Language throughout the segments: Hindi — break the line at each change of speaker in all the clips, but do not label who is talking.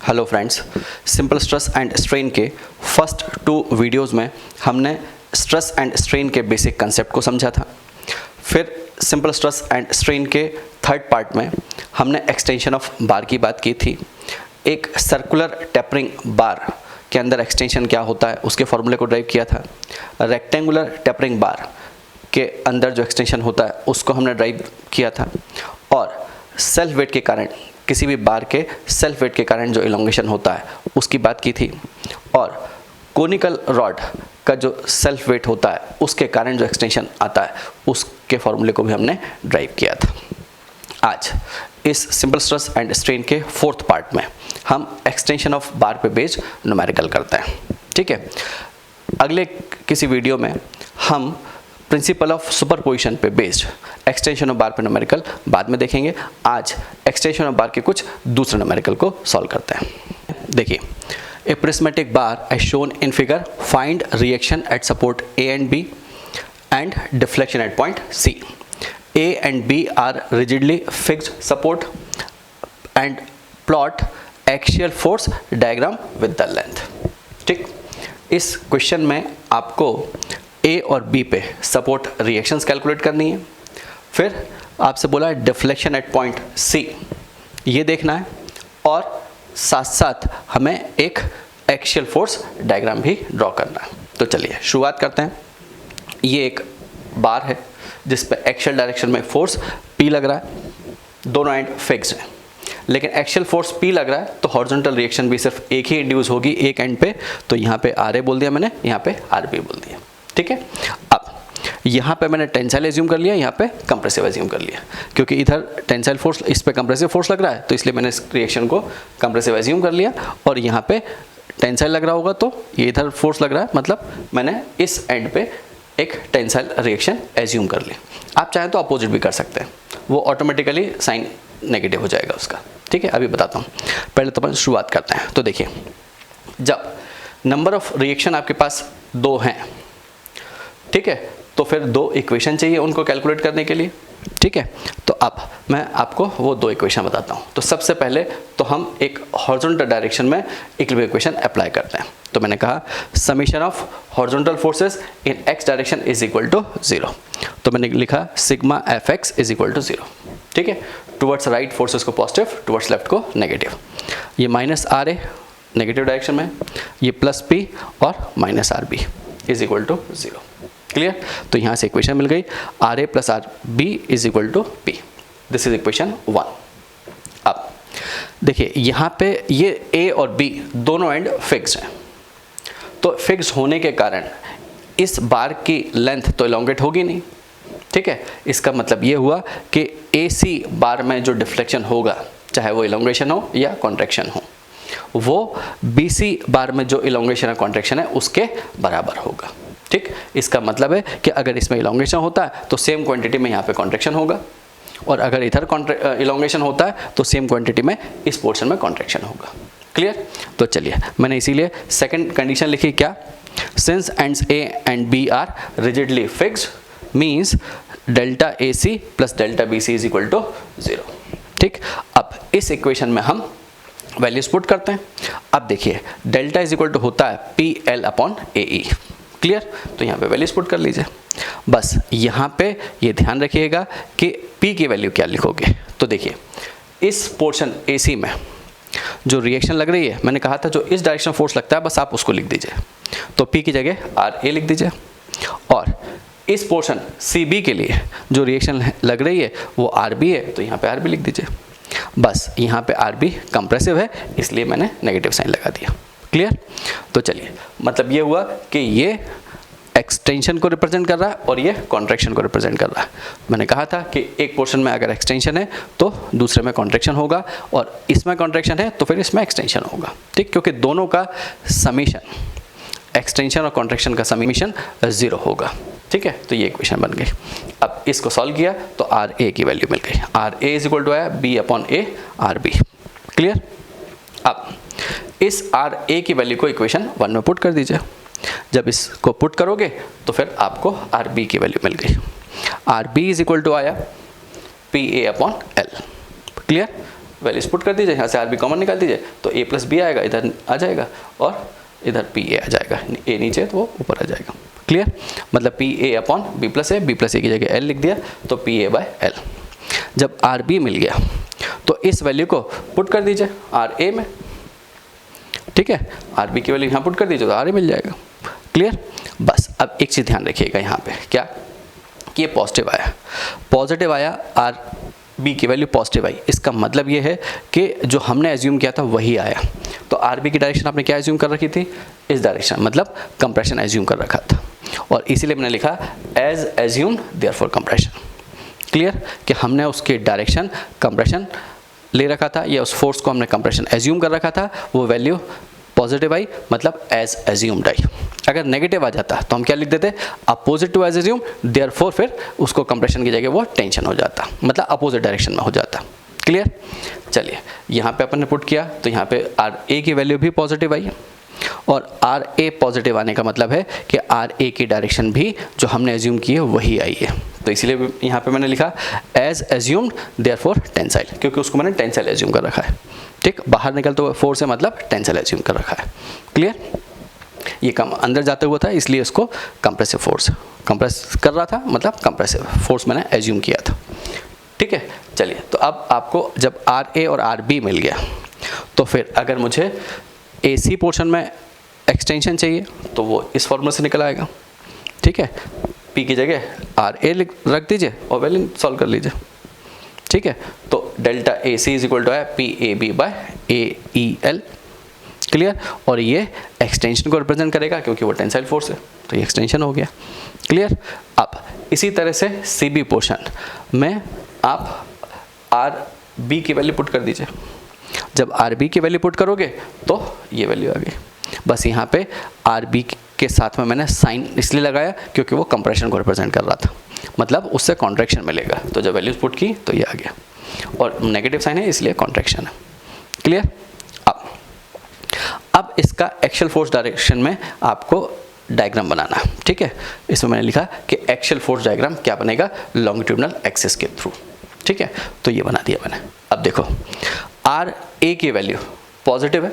Hello friends, simple stress and strain के फर्स्ट 2 वीडियोस में हमने स्ट्रेस एंड स्ट्रेन के बेसिक कंसेप्ट को समझा था। फिर सिंपल स्ट्रेस एंड स्ट्रेन के थर्ड पार्ट में हमने एक्सटेंशन ऑफ बार की बात की थी। एक सर्कुलर टेपरिंग बार के अंदर एक्सटेंशन क्या होता है उसके फॉर्मूले को ड्राइव किया था। रेक्टेंगुलर टेपरिंग बार के अंदर जो एक्सटेंशन होता है उसको हमने ड्राइव किया था। और सेल्फ वेट के कारण, किसी भी बार के सेल्फ वेट के कारण जो इलोंगेशन होता है उसकी बात की थी। और कोनिकल रॉड का जो सेल्फ वेट होता है उसके कारण जो एक्सटेंशन आता है उसके फॉर्मूले को भी हमने ड्राइव किया था। आज इस सिंपल स्ट्रेस एंड स्ट्रेन के फोर्थ पार्ट में हम एक्सटेंशन ऑफ बार पे बेस्ड न्यूमेरिकल करते हैं। ठीक है, अगले किसी वीडियो में हम प्रिंसिपल ऑफ सुपरपोजिशन पे बेस्ड एक्सटेंशन ऑफ बार पे न्यूमेरिकल बाद में देखेंगे। आज एक्सटेंशन ऑफ बार के कुछ दूसरे न्यूमेरिकल को सॉल्व करते हैं। देखिए, a prismatic bar as shown in figure, find reaction at support A and B and deflection at point C. A and B are rigidly fixed support and plot axial force diagram with the length। ठीक, इस क्वेश्चन में आपको A और B पे सपोर्ट रिएक्शंस कैलकुलेट करनी है। फिर आपसे बोला है डिफ्लेक्शन एट पॉइंट C, ये देखना है। और साथ साथ हमें एक एक्सियल फोर्स डायग्राम भी ड्रॉ करना है। तो चलिए शुरुआत करते हैं। ये एक बार है जिस पे एक्सियल डायरेक्शन में फोर्स P लग रहा है, दोनों एंड फिक्स्ड है। लेकिन एक्सियल फोर्स P लग रहा है तो हॉरिजॉन्टल रिएक्शन भी सिर्फ एक ही इंड्यूस होगी एक एंड पे। तो यहाँ पे RA बोल दिया मैंने, यहाँ पे RB बोल दिया। ठीक है, अब यहाँ पे मैंने टेंसाइल एज्यूम कर लिया, यहाँ पे कंप्रेसिव एज्यूम कर लिया। क्योंकि इधर टेंसाइल फोर्स, इस पे कंप्रेसिव फोर्स लग रहा है तो इसलिए मैंने इस रिएक्शन को कंप्रेसिव एज्यूम कर लिया। और यहाँ पे टेंसाइल लग रहा होगा तो ये इधर फोर्स लग रहा है, मतलब मैंने इस एंड पे एक टेंसाइल रिएक्शन एज्यूम कर ले। आप चाहें तो अपोजिट भी कर सकते हैं, वो ऑटोमेटिकली साइन नेगेटिव हो जाएगा उसका। ठीक है, अभी बताता हूँ। पहले तो अपन शुरुआत करते हैं। तो देखिए, जब नंबर ऑफ रिएक्शन आपके पास 2 हैं, ठीक है, तो फिर 2 इक्वेशन चाहिए उनको कैलकुलेट करने के लिए। ठीक है, तो अब मैं आपको वो 2 इक्वेशन बताता हूँ। तो सबसे पहले तो हम एक हॉरिजॉन्टल डायरेक्शन में इक्विलिब्रियम इक्वेशन अप्लाई करते हैं। तो मैंने कहा summation of horizontal forces in x direction is equal to 0। तो मैंने लिखा sigma F X is equal to 0। ठीक है, टुवर्ड्स राइट फोर्सेस को पॉजिटिव, टुवर्ड्स लेफ्ट को नेगेटिव। ये minus R A negative direction में, ये प्लस पी और minus R B is equal to 0। Clear? तो यहाँ से इक्वेशन मिल गई, R A plus R B is equal to P. This is equation 1। अब देखिए, यहाँ पे ये ए और बी दोनों एंड फिक्स्ड हैं। तो फिक्स होने के कारण इस बार की लेंथ तो इलोंगेट होगी नहीं। ठीक है, इसका मतलब ये हुआ कि AC बार में जो डिफ्लेक्शन होगा, चाहे वो इलोंगेशन हो या कॉन्ट्रैक्शन हो, वो BC बार में जो इलोंगेशन या कॉन्ट्रैक्शन है उसके बराबर होगा। ठीक, इसका मतलब है कि अगर इसमें इलोंगेशन होता है तो सेम क्वांटिटी में यहाँ पे कॉन्ट्रैक्शन होगा, और अगर इधर इलोंगेशन होता है तो सेम क्वांटिटी में इस पोर्शन में कॉन्ट्रैक्शन होगा। क्लियर? तो चलिए, मैंने इसीलिए सेकंड कंडीशन लिखी क्या, since ends A and B are rigidly fixed means delta AC plus delta BC is equal to 0। ठीक, अब इस इक्वेशन में हम वैल्यूज पुट करते हैं। अब देखिए, डेल्टा इज इक्वल टू होता है PL अपॉन AE। क्लियर? तो यहाँ पे वैल्यूज पुट कर लीजिए। बस यहाँ पे ये ध्यान रखिएगा कि P की वैल्यू क्या लिखोगे। तो देखिए, इस पोर्शन AC में जो रिएक्शन लग रही है, मैंने कहा था जो इस डायरेक्शन फोर्स लगता है बस आप उसको लिख दीजिए। तो P की जगह RA लिख दीजिए। और इस पोर्शन CB के लिए जो रिएक्शन लग रही है वो RB है, तो यहाँ पे RB लिख दीजिए। बस यहाँ पे RB कंप्रेसिव है इसलिए मैंने नेगेटिव साइन लगा दिया। क्लियर? तो चलिए, मतलब ये हुआ कि ये एक्सटेंशन को रिप्रेजेंट कर रहा है और ये कॉन्ट्रैक्शन को रिप्रेजेंट कर रहा है। मैंने कहा था कि एक पोर्शन में अगर एक्सटेंशन है तो दूसरे में कॉन्ट्रैक्शन होगा, और इसमें कॉन्ट्रैक्शन है तो फिर इसमें एक्सटेंशन होगा। ठीक, क्योंकि दोनों का समीशन, एक्सटेंशन और कॉन्ट्रैक्शन का समीशन 0 होगा। ठीक है, तो ये इक्वेशन बन गई। अब इसको सॉल्व किया तो आर ए की वैल्यू मिल गई। R A is equal to आया B upon A R B. Clear? अब इस आर ए की वैल्यू को इक्वेशन 1 में पुट कर दीजिए। जब इसको पुट करोगे तो फिर आपको आर बी की वैल्यू मिल गई। R B is equal to आया P A upon L. Clear? Values put कर दीजिए, यहाँ से आर बी कॉमन निकाल दीजिए तो ए प्लस बी आएगा, इधर आ जाएगा और इधर पी ए आ जाएगा, ए नीचे तो वो ऊपर आ जाएगा। क्लियर, मतलब P A upon B plus A की जगह एल लिख दिया तो पी ए बाय एल। जब आर बी मिल गया तो इस वैल्यू को पुट कर दीजिए आर ए में, ठीक है, आर बी की वैल्यू यहाँ पुट कर दीजिए तो आर ए मिल जाएगा। क्लियर, बस अब एक चीज़ ध्यान रखिएगा यहाँ पे क्या कि ये पॉजिटिव आया आर बी की वैल्यू पॉजिटिव आई, इसका मतलब ये है कि जो हमने एज्यूम किया था वही आया। तो आर बी की डायरेक्शन आपने क्या एज्यूम कर रखी थी, इस डायरेक्शन, मतलब कंप्रेशन एज्यूम कर रखा था और इसीलिए मैंने लिखा as assumed therefore compression. Clear, कि हमने उसके डायरेक्शन कंप्रेशन ले रखा था या उस फोर्स को हमने कंप्रेशन एज्यूम कर रखा था, वो वैल्यू पॉजिटिव आई मतलब एज एज्यूम्ड आई। अगर नेगेटिव आ जाता तो हम क्या लिख देते, opposite to as assume, therefore फिर उसको कंप्रेशन की जगह वो टेंशन हो जाता, मतलब अपोजिट डायरेक्शन में हो जाता। क्लियर, चलिए यहाँ पे अपन ने पुट किया तो यहाँ पे आर ए की वैल्यू भी पॉजिटिव आई और आर ए पॉजिटिव आने का मतलब है कि आर ए की डायरेक्शन भी जो हमने एज्यूम की है वही आई है। तो इसीलिए यहाँ पे मैंने लिखा एज एज्यूम्ड देयरफॉर टेंसाइल, क्योंकि उसको मैंने टेंसाइल एज्यूम कर रखा है। ठीक, बाहर निकलते हुए फोर्स है मतलब टेंसाइल एज्यूम कर रखा है। क्लियर, ये कम अंदर जाते हुआ था इसलिए इसको कंप्रेसिव फोर्स कंप्रेस कर रहा था, मतलब कंप्रेसिव फोर्स मैंने एज्यूम किया था। ठीक है, चलिए तो अब आपको जब आर ए और आर बी मिल गया तो फिर अगर मुझे ए सी पोर्शन में एक्सटेंशन चाहिए तो वो इस फॉर्मूले से निकल आएगा। ठीक है, पी की जगह आर ए रख दीजिए और वैल्यू सॉल्व कर लीजिए। ठीक है, तो delta A C is equal to है P A B by A E L. Clear, और ये एक्सटेंशन को रिप्रेजेंट करेगा क्योंकि वो टेंसाइल फोर्स है तो ये एक्सटेंशन हो गया। क्लियर, अब इसी तरह से सी बी पोर्शन में आप आर बी की वैल्यू पुट कर दीजिए। जब आर बी की वैल्यू पुट करोगे तो ये वैल्यू आ गई। बस यहाँ पे आर बी के साथ में मैंने साइन इसलिए लगाया क्योंकि वो कंप्रेशन को रिप्रेजेंट कर रहा था, मतलब उससे कॉन्ट्रैक्शन मिलेगा। तो जब वैल्यूज पुट की तो ये आ गया और नेगेटिव साइन है इसलिए कॉन्ट्रैक्शन है। क्लियर, अब इसका एक्शियल फोर्स डायरेक्शन में आपको डायग्राम बनाना है। ठीक है, इसमें मैंने लिखा कि एक्शियल फोर्स डायग्राम क्या बनेगा, लॉन्गिट्यूडनल एक्सिस के थ्रू। ठीक है, तो ये बना दिया मैंने। अब देखो आर ए की वैल्यू पॉजिटिव है,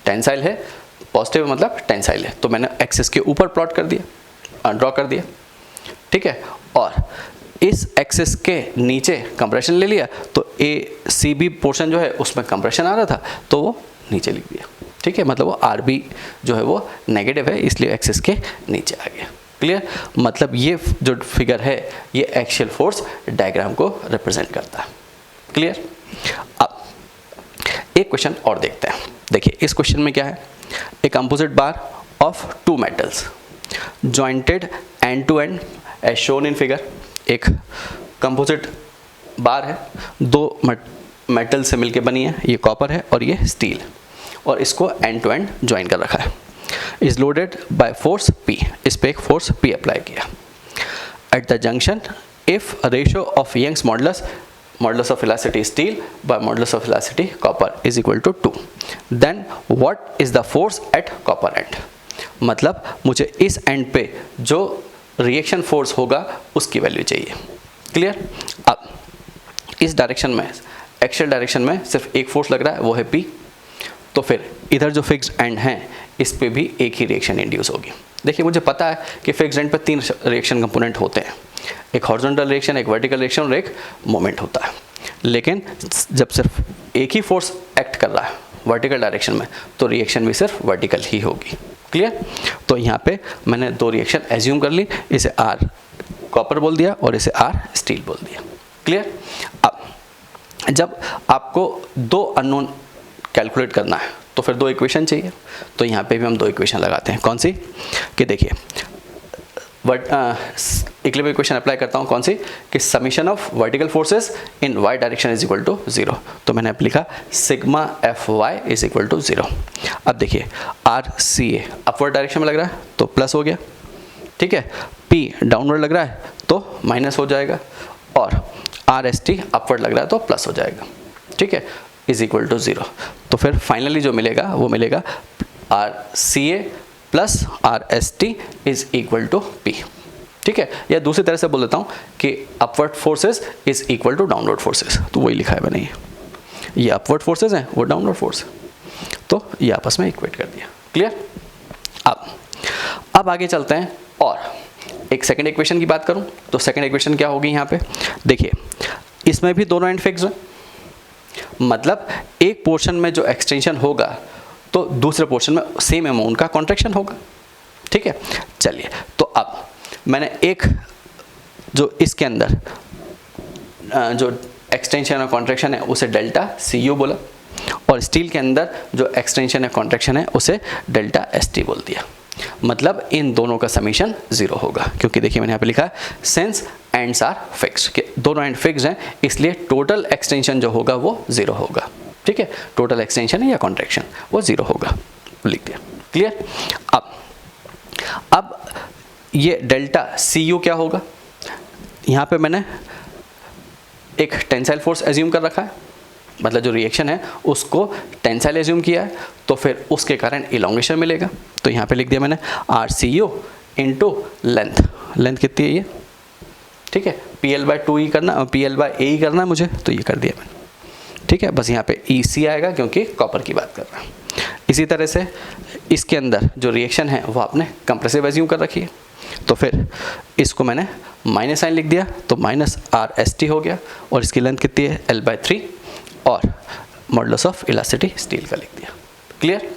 टेंसाइल है, पॉजिटिव मतलब टेंसाइल है, तो मैंने एक्सिस के ऊपर प्लॉट कर दिया, ड्रॉ कर दिया। ठीक है, और इस एक्सिस के नीचे कंप्रेशन ले लिया तो ए सी बी पोर्शन जो है उसमें कंप्रेशन आ रहा था तो वो नीचे लिख दिया। ठीक है, मतलब वो आर बी जो है वो नेगेटिव है इसलिए एक्सिस के नीचे आ गया। क्लियर, मतलब ये जो फिगर है ये एक्शियल फोर्स डायग्राम को रिप्रेजेंट करता है। क्लियर, अब एक क्वेश्चन और देखते हैं। देखिए इस क्वेश्चन में क्या है, a composite bar of two metals jointed end to end as shown in figure. एक कंपोजिट बार है, दो मेटल से मिलके बनी है, ये कॉपर है और ये स्टील, और इसको एंड टू एंड ज्वाइन कर रखा है। Is loaded by force P, इस पे एक फोर्स P अप्लाई किया। At the junction if ratio of Young's modulus of elasticity steel by modulus of elasticity copper is equal to 2, then what is the force at copper end. मतलब मुझे इस एंड पे जो रिएक्शन फोर्स होगा उसकी वैल्यू चाहिए। क्लियर, अब इस डायरेक्शन में एक्शियल डायरेक्शन में सिर्फ एक फोर्स लग रहा है वो है P, तो फिर इधर जो फिक्स्ड एंड है इस पे भी एक ही रिएक्शन इंड्यूस होगी। देखिए मुझे पता है कि फिक्स्ड एंड पे 3 रिएक्शन कंपोनेंट होते हैं, एक हॉरिजॉन्टल रिएक्शन, एक वर्टिकल रिएक्शन और एक मोमेंट होता है। लेकिन जब सिर्फ एक ही फोर्स एक्ट कर रहा है वर्टिकल डायरेक्शन में तो रिएक्शन भी सिर्फ वर्टिकल ही होगी। क्लियर, तो यहाँ पे मैंने 2 रिएक्शन एज्यूम कर ली, इसे R कॉपर बोल दिया और इसे R स्टील बोल दिया। क्लियर, अब जब आपको 2 अननोन कैलकुलेट करना है तो फिर 2 इक्वेशन चाहिए, तो यहाँ पे भी हम 2 इक्वेशन लगाते हैं। कौन सी, कि देखिए इक्विलिब्रियम इक्वेशन अप्लाई करता हूँ, कौन सी, कि summation of vertical forces in y direction is equal to 0, तो मैंने लिखा sigma Fy is equal to 0। अब देखिए RCA अपवर्ड डायरेक्शन में लग रहा है तो प्लस हो गया। ठीक है, P डाउनवर्ड लग रहा है तो माइनस हो जाएगा, और RST अपवर्ड लग रहा है तो प्लस हो जाएगा। ठीक है, इज इक्वल टू 0। तो फिर फाइनली जो मिलेगा वो मिलेगा RCA plus RST is equal to P। ठीक है, या दूसरी तरह से बोल देता हूँ कि upward forces is equal to downward forces, तो वही लिखा है मैंने ये। ये अपवर्ड फोर्सेज हैं, वो डाउनवर्ड फोर्स है, तो ये आपस में इक्वेट कर दिया। क्लियर? अब आगे चलते हैं और एक सेकंड इक्वेशन की बात करूं तो सेकंड इक्वेशन क्या होगी यहाँ पे, देखिए इसमें भी दोनों एंड फिक्स हैं, मतलब एक पोर्शन में जो एक्सटेंशन होगा तो दूसरे पोर्शन में सेम अमाउंट का कॉन्ट्रैक्शन होगा। ठीक है, चलिए तो अब मैंने एक जो इसके अंदर जो एक्सटेंशन और कॉन्ट्रैक्शन है उसे डेल्टा सी यू बोला, और स्टील के अंदर जो एक्सटेंशन है कॉन्ट्रैक्शन है उसे डेल्टा एस टी बोल दिया। मतलब इन दोनों का समीशन 0 होगा, क्योंकि देखिए मैंने यहाँ पे लिखा है सिंस एंड्स आर फिक्स्ड, कि दोनों एंड फिक्स्ड हैं, इसलिए टोटल एक्सटेंशन जो होगा वो 0 होगा। ठीक है, टोटल एक्सटेंशन या कॉन्ट्रैक्शन वो 0 होगा, लिख दिया। क्लियर? अब ये डेल्टा सी यू क्या होगा, यहाँ पे मैंने एक टेंसाइल फोर्स एज्यूम कर रखा है, मतलब जो रिएक्शन है उसको टेंसाइल एज्यूम किया है, तो फिर उसके कारण इलोंगेशन मिलेगा। तो यहाँ पे लिख दिया मैंने R C U into length, length कितनी है ये, ठीक है, PL/2 ही करना, PL/A ही करना है मुझे, तो ये कर दिया मैंने। ठीक है, बस यहाँ पे EC आएगा क्योंकि कॉपर की बात कर रहा हूँ। इसी तरह से इसके अंदर जो रिएक्शन है वो आपने कंप्रेसिव एज्यूम कर रखी है, तो फिर इसको मैंने माइनस साइन लिख दिया, तो माइनस RST हो गया, और इसकी लेंथ कितनी है L/3, और मॉडुलस ऑफ इलास्टिसिटी स्टील का लिख दिया। क्लियर?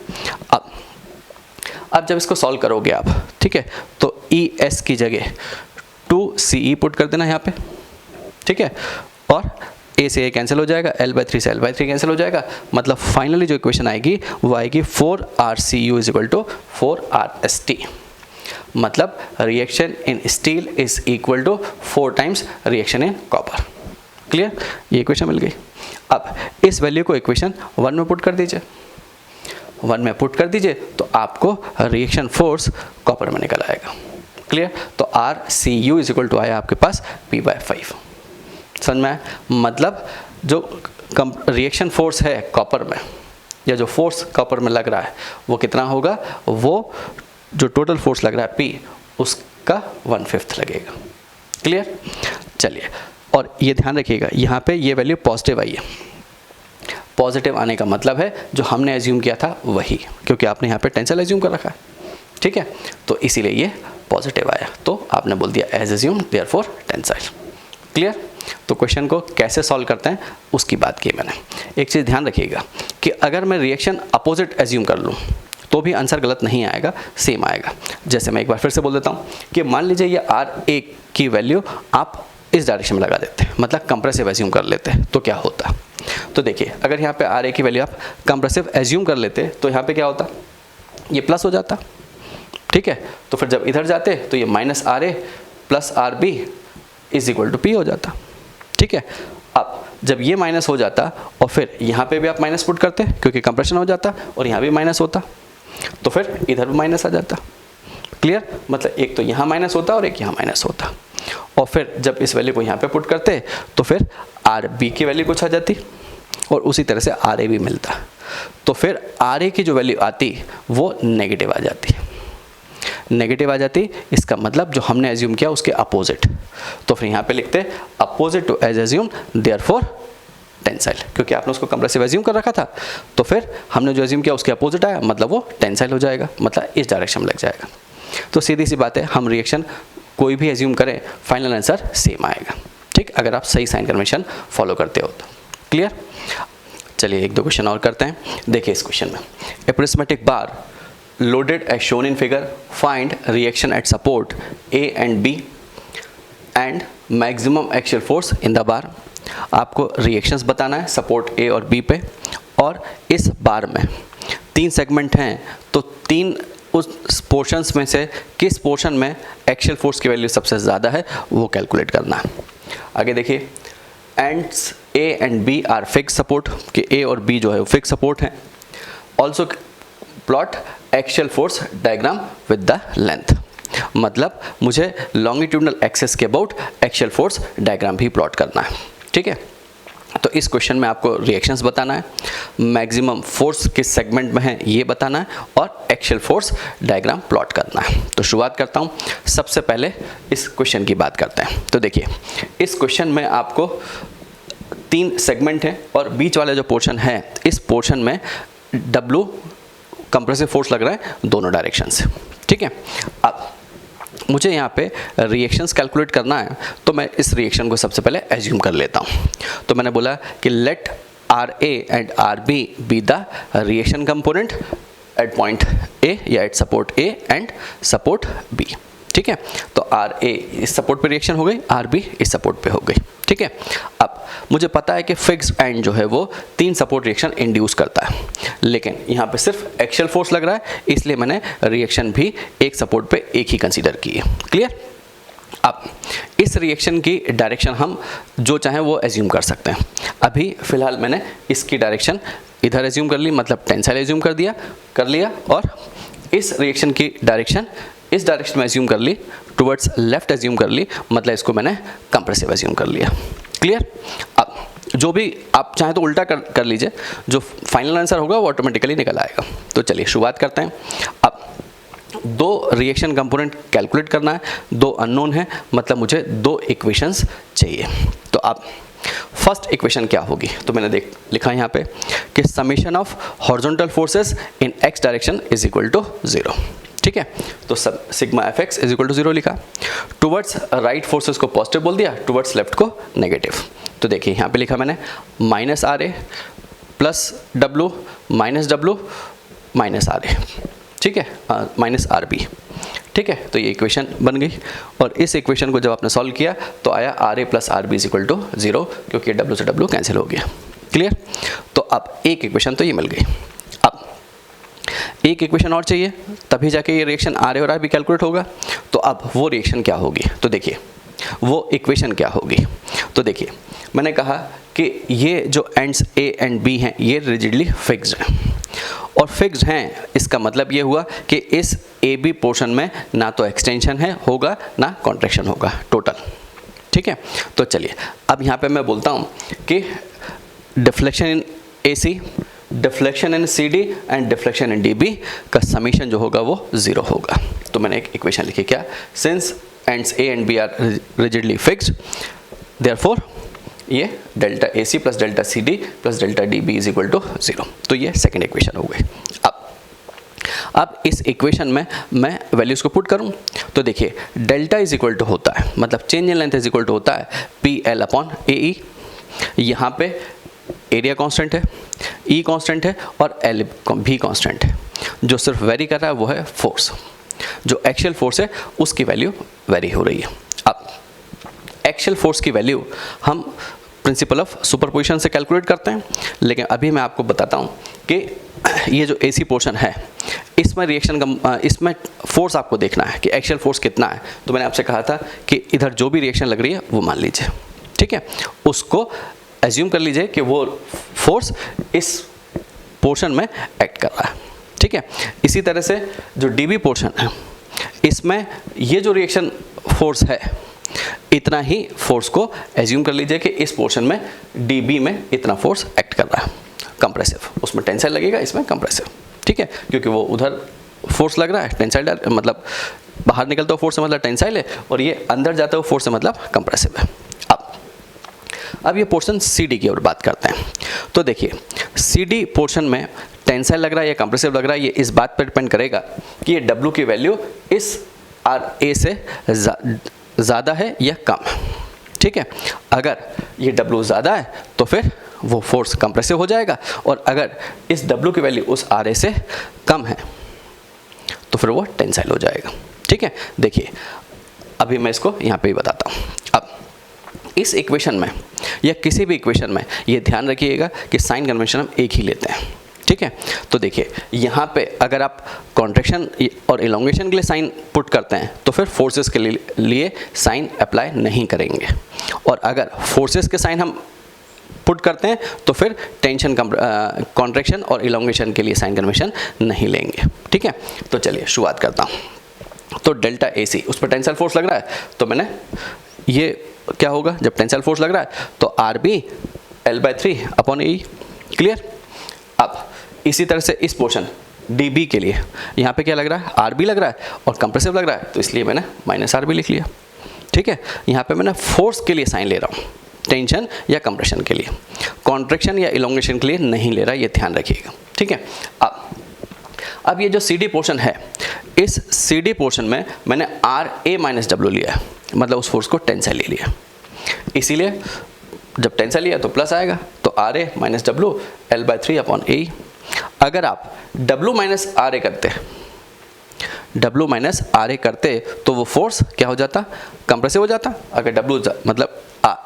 अब जब इसको सॉल्व करोगे आप, ठीक है, तो ES की जगह 2CE पुट कर देना यहाँ पे। ठीक है, और A से A कैंसिल हो जाएगा, L/3 से L/3 कैंसिल हो जाएगा, मतलब फाइनली जो इक्वेशन आएगी वो आएगी 4RCU = 4RST। मतलब reaction in steel is equal to 4 times reaction in copper. Clear? ये इक्वेशन मिल गई। अब इस वैल्यू को इक्वेशन 1 में पुट कर दीजिए, 1 में पुट कर दीजिए तो आपको रिएक्शन फोर्स कॉपर में निकल आएगा। क्लियर? तो RCU = आया आपके पास P/5। समझ में आया? मतलब जो रिएक्शन फोर्स है कॉपर में, या जो फोर्स कॉपर में लग रहा है वो कितना होगा, वो जो टोटल फोर्स लग रहा है P, उसका 1/5 लगेगा। क्लियर? चलिए, और ये ध्यान रखिएगा यहाँ पे ये वैल्यू पॉजिटिव आई है। पॉजिटिव आने का मतलब है जो हमने एज्यूम किया था वही, क्योंकि आपने यहाँ पे टेंसाइल एज्यूम कर रखा है। ठीक है, तो इसीलिए ये पॉजिटिव आया, तो आपने बोल दिया as assume therefore tensile. Clear? तो क्वेश्चन को कैसे सॉल्व करते हैं उसकी बात की मैंने। एक चीज़ ध्यान रखिएगा कि अगर मैं रिएक्शन अपोजिट एज्यूम कर लूँ तो भी आंसर गलत नहीं आएगा, सेम आएगा। जैसे मैं एक बार फिर से बोल देता हूँ कि मान लीजिए ये RA की वैल्यू आप इस डायरेक्शन में लगा देते हैं, मतलब कंप्रेसिव एज्यूम कर लेते हैं, तो क्या होता? तो देखिए अगर यहाँ पे RA की वैल्यू आप कंप्रेसिव एज्यूम कर लेते तो यहाँ पे क्या होता, ये प्लस हो जाता। ठीक है, तो फिर जब इधर जाते तो ये -RA + RB = P हो जाता। ठीक है, अब जब ये माइनस हो जाता और फिर यहाँ पे भी आप माइनस पुट करते क्योंकि कंप्रेशन हो जाता, और यहाँ भी माइनस होता, तो फिर इधर भी माइनस आ जाता। क्लियर? मतलब एक तो यहाँ माइनस होता और एक यहाँ माइनस होता, और फिर जब इस वैल्यू को यहाँ पे पुट करते तो फिर RB की वैल्यू कुछ आ जाती, और उसी तरह से RA भी मिलता, तो फिर RA की जो वैल्यू आती वो नेगेटिव आ जाती। नेगेटिव आ जाती, इसका मतलब जो हमने एज्यूम किया उसके अपोजिट। तो फिर यहाँ पे लिखते opposite to as assume therefore tensile, क्योंकि आपने उसको कंप्रेसिव एज्यूम कर रखा था, तो फिर हमने जो एज्यूम किया उसके अपोजिट आया, मतलब वो टेंसाइल हो जाएगा, मतलब इस डायरेक्शन में लग जाएगा। तो सीधी सी बात है, हम रिएक्शन कोई भी एज्यूम करें फाइनल आंसर सेम आएगा। ठीक, अगर आप सही साइन कन्वेंशन फॉलो करते हो तो। क्लियर? चलिए 1-2 क्वेश्चन और करते हैं। देखिए इस क्वेश्चन में ए prismatic bar loaded as shown in figure, find reaction at support A and B and maximum axial force in the bar। आपको रिएक्शंस बताना है सपोर्ट A और B पे, और इस बार में 3 सेगमेंट हैं, तो 3 उस पोर्शंस में से किस पोर्शन में एक्सियल फोर्स की वैल्यू सबसे ज़्यादा है वो कैलकुलेट करना है। आगे देखिए, ends A and B are fix support, कि A और B जो है वो फिक्स सपोर्ट हैं। Also plot axial force diagram with the length, मतलब मुझे लॉन्गिट्यूडनल एक्सिस के अबाउट एक्सियल फोर्स डायग्राम भी प्लॉट करना है। ठीक है, तो इस क्वेश्चन में आपको रिएक्शंस बताना है, मैक्सिमम फोर्स किस सेगमेंट में है ये बताना है, और एक्सियल फोर्स डायग्राम प्लॉट करना है। तो शुरुआत करता हूँ, सबसे पहले इस क्वेश्चन की बात करते हैं। तो देखिए इस क्वेश्चन में आपको 3 सेगमेंट हैं और बीच वाला जो पोर्शन है, इस पोर्शन में W कंप्रेसिव फोर्स लग रहा है दोनों डायरेक्शन से, ठीक है। अब मुझे यहाँ पे रिएक्शंस कैलकुलेट करना है, तो मैं इस रिएक्शन को सबसे पहले एज्यूम कर लेता हूँ। तो मैंने बोला कि let RA and RB be the reaction component at point A या at support A and support B, ठीक है। तो RA इस सपोर्ट पे रिएक्शन हो गई, RB इस सपोर्ट पे हो गई, ठीक है। अब मुझे पता है कि फिक्स्ड एंड जो है वो 3 सपोर्ट रिएक्शन इंड्यूस करता है, लेकिन यहाँ पे सिर्फ एक्शियल फोर्स लग रहा है, इसलिए मैंने रिएक्शन भी एक सपोर्ट पे एक ही कंसीडर की है। क्लियर। अब इस रिएक्शन की डायरेक्शन हम जो चाहें वो एज्यूम कर सकते हैं। अभी फ़िलहाल मैंने इसकी डायरेक्शन इधर एज्यूम कर ली, मतलब टेंसाइल एज्यूम कर लिया, और इस रिएक्शन की डायरेक्शन इस डायरेक्शन में एज्यूम कर ली, टुवर्ड्स लेफ्ट एज्यूम कर ली, मतलब इसको मैंने कंप्रेसिव एज्यूम कर लिया। क्लियर। अब जो भी आप चाहें तो उल्टा कर लीजिए, जो फाइनल आंसर होगा वो ऑटोमेटिकली निकल आएगा। तो चलिए शुरुआत करते हैं। अब 2 रिएक्शन कंपोनेंट कैलकुलेट करना है, 2 अननोन है, मतलब मुझे 2 इक्वेशंस चाहिए। तो अब फर्स्ट इक्वेशन क्या होगी, तो मैंने लिखा यहाँ पे कि summation of horizontal forces in x direction is equal to 0, ठीक है। तो सब sigma fx is equal to 0 लिखा। टुवर्ड्स राइट फोर्सेस को पॉजिटिव बोल दिया, टुवर्ड्स लेफ्ट को नेगेटिव। तो देखिए यहाँ पे लिखा मैंने minus RA plus W minus W minus RA, ठीक है, माइनस RB, ठीक है। तो ये इक्वेशन बन गई, और इस इक्वेशन को जब आपने सॉल्व किया तो आया RA plus RB is equal to 0, क्योंकि W से W कैंसिल हो गया। क्लियर। तो अब एक इक्वेशन तो ये मिल गई। अब एक इक्वेशन और चाहिए, तभी जाके ये रिएक्शन RA और RB कैलकुलेट होगा। तो अब वो रिएक्शन क्या होगी, तो देखिए वो इक्वेशन क्या होगी। तो देखिए मैंने कहा कि ये जो एंड्स A एंड B हैं ये रिजिडली फिक्स्ड हैं, और फिक्स्ड हैं इसका मतलब ये हुआ कि इस AB पोर्शन में ना तो एक्सटेंशन है होगा ना कॉन्ट्रैक्शन होगा टोटल, ठीक है। तो चलिए अब यहाँ पे मैं बोलता हूँ कि deflection in AC, deflection in CD and deflection in DB का समीशन जो होगा वो 0 होगा। तो मैंने एक इक्वेशन लिखी, क्या, since ends A and B are rigidly fixed, therefore ये delta AC plus delta CD plus delta DB is equal to 0। तो ये सेकेंड इक्वेशन हो गई। अब इस इक्वेशन में मैं वैल्यूज़ को पुट करूं, तो देखिए डेल्टा इज इक्वल टू होता है, मतलब change in length is equal to होता है PL अपॉन AE। यहाँ पे एरिया कांस्टेंट है, E कांस्टेंट है और L भी कांस्टेंट है। जो सिर्फ वेरी कर रहा है वो है फोर्स, जो एक्शियल फोर्स है उसकी वैल्यू वेरी हो रही है। अब एक्शियल फोर्स की वैल्यू हम प्रिंसिपल ऑफ सुपरपोजिशन से कैलकुलेट करते हैं, लेकिन अभी मैं आपको बताता हूँ कि ये जो AC पोर्शन है इसमें इसमें फोर्स आपको देखना है कि एक्शियल फोर्स कितना है। तो मैंने आपसे कहा था कि इधर जो भी रिएक्शन लग रही है वो मान लीजिए, ठीक है, उसको एज्यूम कर लीजिए कि वो फोर्स इस पोर्शन में एक्ट कर रहा है, ठीक है। इसी तरह से जो DB पोर्शन है इसमें ये जो रिएक्शन फोर्स है इतना ही फोर्स को एज्यूम कर लीजिए कि इस पोर्शन में DB में इतना फोर्स एक्ट कर रहा है कंप्रेसिव, उसमें टेंसाइल लगेगा, इसमें कंप्रेसिव, ठीक है, क्योंकि वो उधर फोर्स लग रहा है टेंसाइल, मतलब बाहर निकलता हुआ फोर्स से मतलब टेंसाइल है, और ये अंदर जाता हुआ फोर्स से मतलब कंप्रेसिव है। अब ये पोर्शन CD की ओर बात करते हैं। तो देखिए CD पोर्शन में टेंसाइल लग रहा है या कंप्रेसिव लग रहा है, ये इस बात पर डिपेंड करेगा कि ये W की वैल्यू इस RA से ज़्यादा है या कम है, ठीक है। अगर ये W ज़्यादा है तो फिर वो फोर्स कंप्रेसिव हो जाएगा, और अगर इस W की वैल्यू उस RA से कम है तो फिर वो टेंसाइल हो जाएगा, ठीक है। देखिए अभी मैं इसको यहाँ पे ही बताता हूँ। अब इस इक्वेशन में या किसी भी इक्वेशन में ये ध्यान रखिएगा कि साइन कन्वेंशन हम एक ही लेते हैं, ठीक है। तो देखिए यहाँ पे अगर आप कॉन्ट्रैक्शन और इलोंगेशन के लिए साइन पुट करते हैं तो फिर फोर्सेस के लिए साइन अप्लाई नहीं करेंगे, और अगर फोर्सेस के साइन हम पुट करते हैं तो फिर टेंशन कॉन्ट्रैक्शन और इलोंगेशन के लिए साइन कन्वेंशन नहीं लेंगे, ठीक है। तो चलिए शुरुआत करता हूँ। तो डेल्टा AC उस पर टेंसाइल फोर्स लग रहा है, तो मैंने ये क्या होगा जब टेंसाइल फोर्स लग रहा है तो RB L/3 upon AE। Clear. अब इसी तरह से इस पोर्शन DB के लिए यहाँ पे क्या लग रहा है, RB लग रहा है और कंप्रेसिव लग रहा है, तो इसलिए मैंने माइनस RB लिख लिया, ठीक है। यहाँ पे मैंने फोर्स के लिए साइन ले रहा हूँ, टेंशन या कंप्रेशन के लिए, कॉन्ट्रैक्शन या इलोंगेशन के लिए नहीं ले रहा, ये ध्यान रखिएगा, ठीक है। अब ये जो CD पोर्शन है, इस CD पोर्शन में मैंने RA माइनस W लिया है, मतलब उस फोर्स को टेंसाइल ले लिया, इसीलिए जब टेंसाइल लिया तो प्लस आएगा, तो RA minus W L/3 upon AE। अगर आप W माइनस RA करते तो वो फोर्स क्या हो जाता, कंप्रेसिव हो जाता। अगर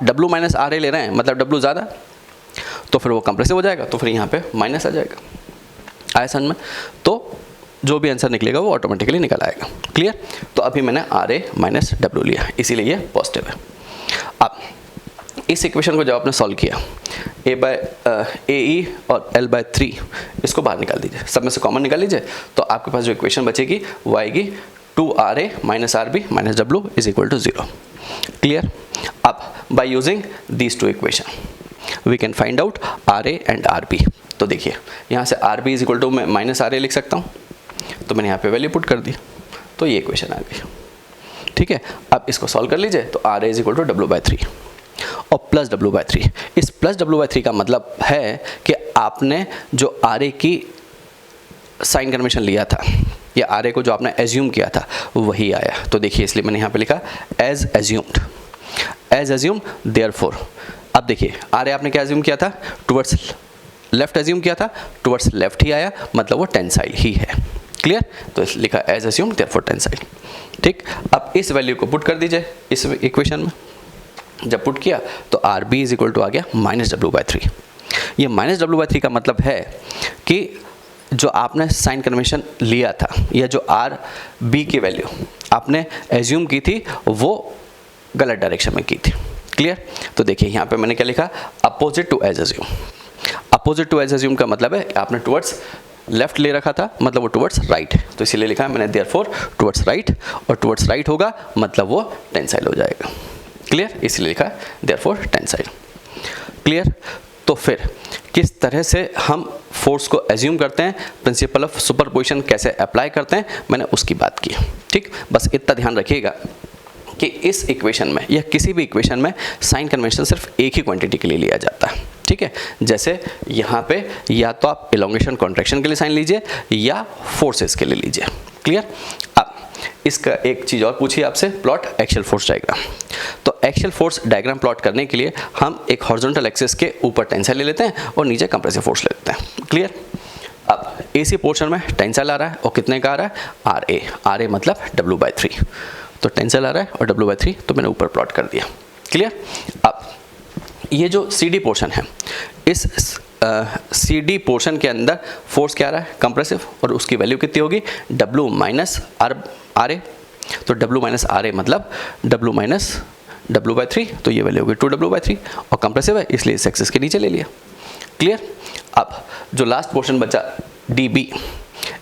W माइनस RA ले रहे हैं मतलब W ज़्यादा, तो फिर वो कंप्रेसिव हो जाएगा, तो फिर यहाँ पे माइनस आ जाएगा, आया समझ में। तो जो भी आंसर निकलेगा वो ऑटोमेटिकली निकल आएगा, क्लियर। तो अभी मैंने RA माइनस W लिया, इसीलिए ये पॉजिटिव है। अब इस इक्वेशन को जब आपने सॉल्व किया, AE और L/3 इसको बाहर निकाल दीजिए, सब में से कॉमन निकाल लीजिए, तो आपके पास जो इक्वेशन बचेगी वो आएगी 2RA minus RB minus W is equal to 0, clear. अब by using these two equation we can find out RA and RB। तो देखिए यहाँ से RB इज इक्वल टू मैं माइनस RA लिख सकता हूँ, तो मैंने यहाँ पे वैल्यू पुट कर दी, तो ये इक्वेशन आ गई, ठीक है। अब इसको सॉल्व कर लीजिए, तो RA is equal to W/3 और प्लस W/3। इस प्लस W/3 का मतलब है कि आपने जो RA की साइन कन्वेंशन लिया था या RA को जो आपने एज्यूम किया था वही आया। तो देखिए इसलिए मैंने यहाँ पे लिखा एज एज्यूम्ड देयरफॉर। अब देखिए RA आपने क्या एज्यूम किया था, टुवर्ड्स लेफ्ट एज्यूम किया था, टुवर्ड्स लेफ्ट ही आया, मतलब वो टेंसाइल ही है, क्लियर। तो लिखा एज एज्यूम्ड देयरफॉर टेंसाइल, ठीक। अब इस वैल्यू को पुट कर दीजिए इस इक्वेशन में, जब पुट किया तो RB इज इक्वल टू आ गया माइनस W/3। ये माइनस W/3 का मतलब है कि जो आपने साइन कन्वेंशन लिया था या जो RB की वैल्यू आपने एज्यूम की थी वो गलत डायरेक्शन में की थी, क्लियर। तो देखिए यहाँ पे मैंने क्या लिखा, opposite to as assume. Opposite to as assume का मतलब है आपने टुवर्ड्स लेफ्ट ले रखा था, मतलब वो टुवर्ड्स राइट है, तो इसीलिए लिखा है मैंने देयरफॉर टुवर्ड्स राइट, और टुवर्ड्स राइट होगा मतलब वो टेंसाइल हो जाएगा, क्लियर। इसलिए लिखा है देयरफॉर टेंसाइल, क्लियर। तो फिर किस तरह से हम फोर्स को एज्यूम करते हैं, प्रिंसिपल ऑफ सुपरपोजिशन कैसे अप्लाई करते हैं, मैंने उसकी बात की, ठीक। बस इतना ध्यान रखिएगा कि इस इक्वेशन में या किसी भी इक्वेशन में साइन कन्वेंशन सिर्फ एक ही क्वांटिटी के लिए लिया जाता है, ठीक है। जैसे यहाँ पे या तो आप इलोंगेशन कॉन्ट्रैक्शन के लिए साइन लीजिए या फोर्सेस के लिए लीजिए, क्लियर। अब इसका एक चीज़ और पूछिए आपसे, प्लॉट एक्सियल फोर्स डायग्राम। तो एक्सियल फोर्स डायग्राम प्लॉट करने के लिए हम एक हॉरिजॉन्टल एक्सिस के ऊपर टेंसाइल ले लेते हैं और नीचे कंप्रेसिव फोर्स ले लेते हैं, क्लियर। अब AC पोर्शन में टेंसाइल आ रहा है और कितने का आ रहा है, RA मतलब W/3। तो टेंसाइल आ रहा है और W/3 तो मैंने ऊपर प्लॉट कर दिया, क्लियर। अब ये जो CD पोर्शन है, इस CD पोर्शन के अंदर फोर्स क्या आ रहा है, कंप्रेसिव, और उसकी वैल्यू कितनी होगी, W माइनस RA। तो W माइनस RA मतलब W माइनस W/3, तो ये वैल्यू होगी 2W/3, और कंप्रेसिव है इसलिए इस एक्सिस के नीचे ले लिया, क्लियर। अब जो लास्ट पोर्शन बचा DB,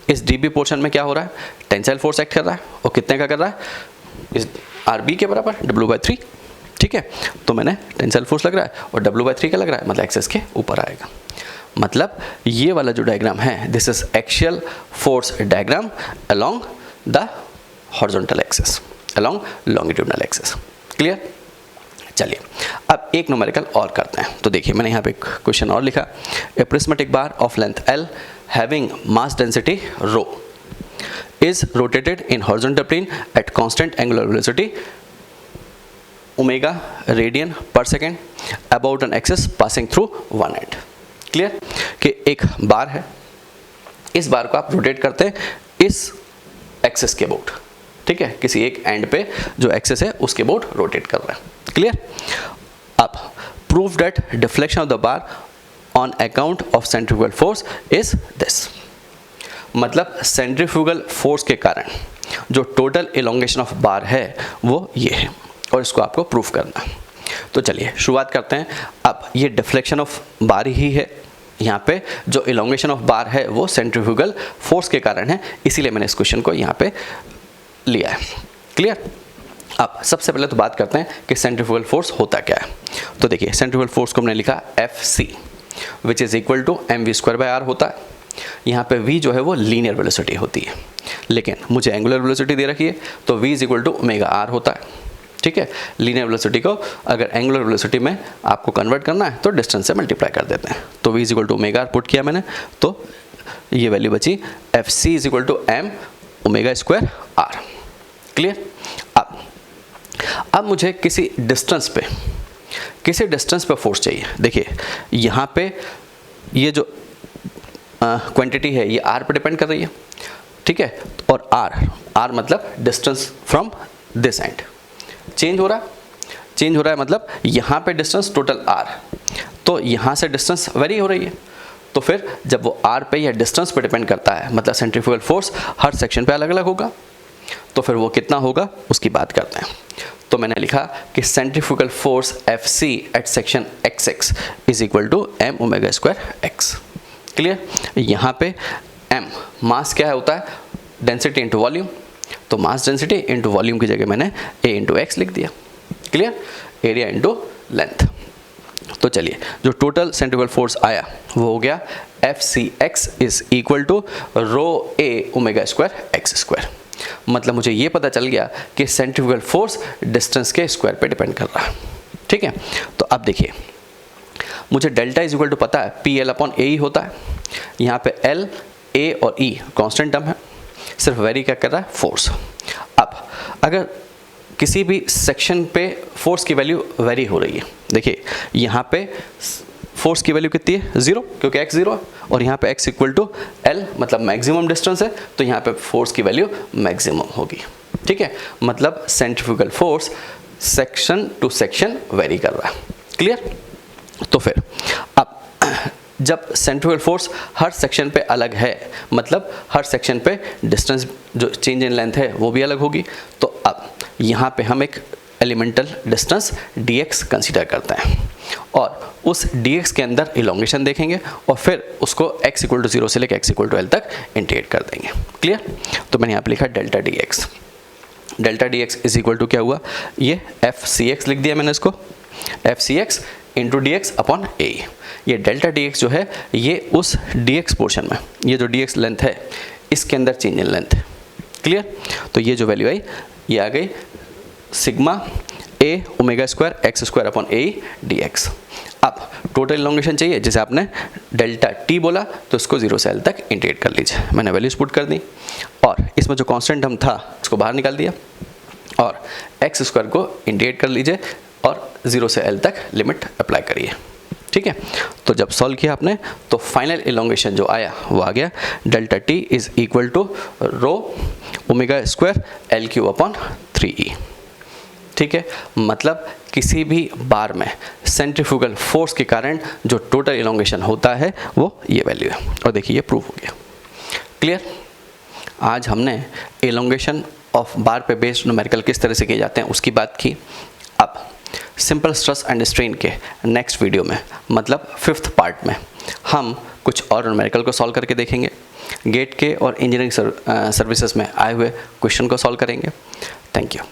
इस DB पोर्शन में क्या हो रहा है, टेंसाइल फोर्स एक्ट कर रहा है, और कितने का कर रहा है, इस RB के बराबर W/3, ठीक है। तो मैंने टेंसाइल फोर्स लग रहा है और W/3 का लग रहा है, मतलब एक्सिस के ऊपर आएगा। मतलब ये वाला जो डायग्राम है, this is axial force diagram along the horizontal axis, along longitudinal axis, clear. चलिए अब एक न्यूमेरिकल और करते हैं। तो देखिए मैंने यहाँ पे एक क्वेश्चन और लिखा, a prismatic bar of length L having mass density ρ is rotated in horizontal plane at constant angular velocity omega radian per second about an axis passing through one end, clear. कि एक बार है, इस बार को आप रोटेट करते हैं इस एक्सिस के अबाउट, ठीक है, किसी एक एंड पे जो एक्सिस है उसके अबाउट रोटेट कर रहा है, क्लियर। अब prove that deflection of the bar on account of centrifugal force is this. मतलब सेंट्रीफ्यूगल फोर्स के कारण जो टोटल इलोंगेशन ऑफ बार है वो ये है, और इसको आपको प्रूफ करना है। तो चलिए शुरुआत करते हैं। अब ये डिफ्लेक्शन ऑफ बार ही है, यहाँ पे जो इलोंगेशन ऑफ बार है वो सेंट्रीफ्यूगल फोर्स के कारण है, इसीलिए मैंने इस क्वेश्चन को यहाँ पे लिया है, क्लियर। अब सबसे पहले तो बात करते हैं कि सेंट्रीफ्यूगल फोर्स होता क्या है। तो देखिए सेंट्रीफ्यूगल फोर्स को हमने लिखा FC which is equal to mv²/r होता है। यहाँ पे v जो है वो लीनियर वेलोसिटी होती है, लेकिन मुझे एंगुलर वेलोसिटी दे रखी है तो v is equal to omega r होता है, ठीक है, लीनियर वेलोसिटी को अगर एंगुलर वेलोसिटी में आपको कन्वर्ट करना है तो डिस्टेंस से मल्टीप्लाई कर देते हैं। तो v equal to omega put किया मैंने, तो ये वैल्यू बची FC equal to m omega square r। Clear. अब मुझे किसी डिस्टेंस पे फोर्स चाहिए। देखिए यहाँ पे ये जो क्वांटिटी है ये r पे डिपेंड कर रही है, ठीक है, और r मतलब distance from this and change हो रहा है, मतलब यहाँ पे डिस्टेंस टोटल r, तो यहाँ से डिस्टेंस वेरी हो रही है। तो फिर जब वो r पे या डिस्टेंस पे डिपेंड करता है, मतलब सेंट्रीफ्यूगल फोर्स हर सेक्शन पे अलग अलग होगा, तो फिर वो कितना होगा उसकी बात करते हैं। तो मैंने लिखा कि centrifugal force FC at section XX is equal to m omega square x। Clear. यहाँ पे m मास क्या होता है, डेंसिटी इंटू वॉल्यूम, तो मास डेंसिटी इंटू वॉल्यूम की जगह मैंने a इंटू x लिख दिया। क्लियर। Area into length. तो चलिए जो टोटल सेंट्रीफ्यूगल फोर्स आया वो हो गया FCX is equal to rho a omega square x square. मतलब मुझे ये पता चल गया कि सेंट्रीफ्यूगल फोर्स डिस्टेंस के स्क्वायर पे डिपेंड कर रहा है। ठीक है, तो अब देखिए मुझे डेल्टा इज इक्वल टू पता है PL अपॉन ए ही होता है। यहाँ पे L, A और E कांस्टेंट टर्म है, सिर्फ वेरी क्या कर रहा है, फोर्स। अब अगर किसी भी सेक्शन पे फोर्स की वैल्यू वेरी हो रही है, देखिए यहाँ पे फोर्स की वैल्यू कितनी है, 0, क्योंकि x 0 है, और यहाँ पे x इक्वल टू L मतलब मैक्सिमम डिस्टेंस है, तो यहाँ पे फोर्स की वैल्यू मैक्सिमम होगी। ठीक है, मतलब centrifugal force section two section very कर रहा है। क्लियर। तो फिर अब जब सेंट्रीफ्यूगल फोर्स हर सेक्शन पे अलग है, मतलब हर सेक्शन पे डिस्टेंस जो चेंज इन लेंथ है वो भी अलग होगी, तो अब यहाँ पे हम एक एलिमेंटल डिस्टेंस dx कंसीडर करते हैं और उस dx के अंदर इलोंगेशन देखेंगे और फिर उसको x इक्वल टू 0 से लेकर x इक्वल टू L तक इंटीग्रेट कर देंगे। क्लियर। तो मैंने यहाँ पे लिखा delta dx is equal to क्या हुआ, ये FCX लिख दिया मैंने इसको, FCX into dx upon a। ये डेल्टा dx जो है ये उस dx पोर्शन में, ये जो dx लेंथ है इसके अंदर चेंज इन लेंथ है। क्लियर। तो ये जो वैल्यू आई ये आ गई sigma a omega square x square upon a dx। अब टोटल इलोंगेशन चाहिए, जैसे आपने डेल्टा t बोला तो इसको 0 से L तक इंटीग्रेट कर लीजिए। मैंने वैल्यूज पुट कर दी और इसमें जो कांस्टेंट टर्म था उसको बाहर निकाल दिया और x स्क्वायर को इंटीग्रेट कर लीजिए और 0 से L तक लिमिट अप्लाई करिए। ठीक है, तो जब सॉल्व किया आपने तो फाइनल इलोंगेशन जो आया वो आ गया delta t is equal to rho omega square L cube upon 3e। ठीक है, मतलब किसी भी बार में सेंट्रीफ्यूगल फोर्स के कारण जो टोटल इलोंगेशन होता है वो ये वैल्यू है, और देखिए ये प्रूव हो गया। क्लियर। आज हमने इलोंगेशन ऑफ बार पे बेस्ड न्यूमेरिकल किस तरह से किए जाते हैं उसकी बात की। अब सिंपल स्ट्रेस एंड स्ट्रेन के नेक्स्ट वीडियो में, मतलब 5th पार्ट में, हम कुछ और न्यूमेरिकल को सॉल्व करके देखेंगे, गेट के और इंजीनियरिंग सर्विसेज में आए हुए क्वेश्चन को सॉल्व करेंगे। Thank you.